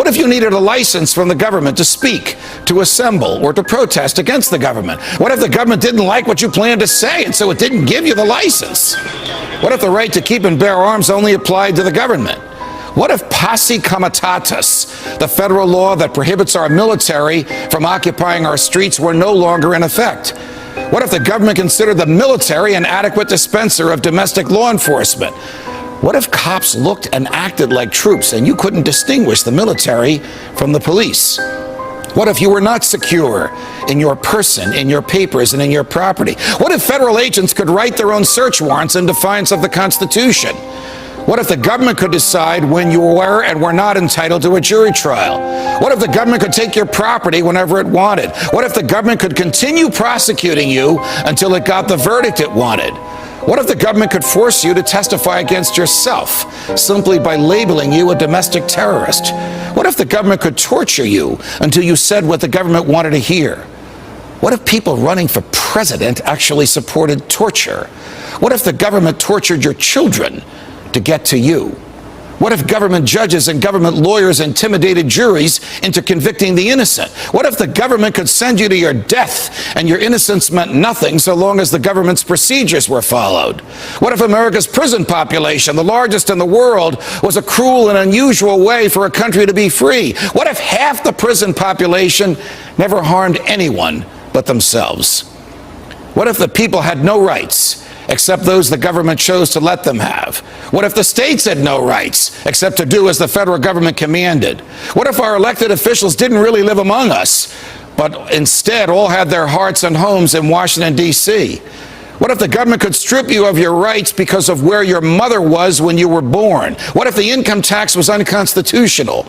What if you needed a license from the government to speak, to assemble, or to protest against the government? What if the government didn't like what you planned to say, and so it didn't give you the license? What if the right to keep and bear arms only applied to the government? What if posse comitatus, the federal law that prohibits our military from occupying our streets, were no longer in effect? What if the government considered the military an adequate dispenser of domestic law enforcement? What if cops looked and acted like troops and you couldn't distinguish the military from the police? What if you were not secure in your person, in your papers, and in your property? What if federal agents could write their own search warrants in defiance of the Constitution? What if the government could decide when you were and were not entitled to a jury trial? What if the government could take your property whenever it wanted? What if the government could continue prosecuting you until it got the verdict it wanted? What if the government could force you to testify against yourself simply by labeling you a domestic terrorist? What if the government could torture you until you said what the government wanted to hear? What if people running for president actually supported torture? What if the government tortured your children to get to you? What if government judges and government lawyers intimidated juries into convicting the innocent? What if the government could send you to your death and your innocence meant nothing so long as the government's procedures were followed? What if America's prison population, the largest in the world, was a cruel and unusual way for a country to be free? What if half the prison population never harmed anyone but themselves? What if the people had no rights except those the government chose to let them have? What if the states had no rights except to do as the federal government commanded? What if our elected officials didn't really live among us, but instead all had their hearts and homes in Washington, D.C.? What if the government could strip you of your rights because of where your mother was when you were born? What if the income tax was unconstitutional?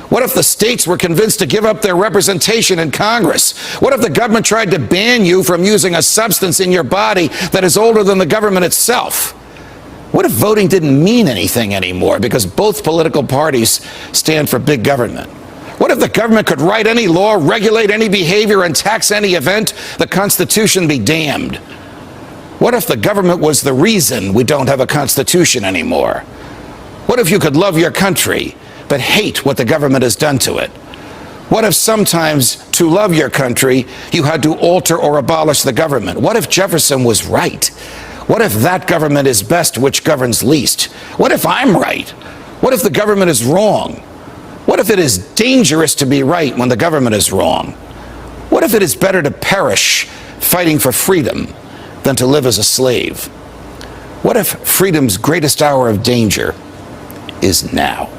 What if the states were convinced to give up their representation in Congress? What if the government tried to ban you from using a substance in your body that is older than the government itself? What if voting didn't mean anything anymore because both political parties stand for big government? What if the government could write any law, regulate any behavior, and tax any event? The Constitution be damned. What if the government was the reason we don't have a Constitution anymore? What if you could love your country but hate what the government has done to it? What if sometimes to love your country, you had to alter or abolish the government? What if Jefferson was right? What if that government is best which governs least? What if I'm right? What if the government is wrong? What if it is dangerous to be right when the government is wrong? What if it is better to perish fighting for freedom than to live as a slave? What if freedom's greatest hour of danger is now?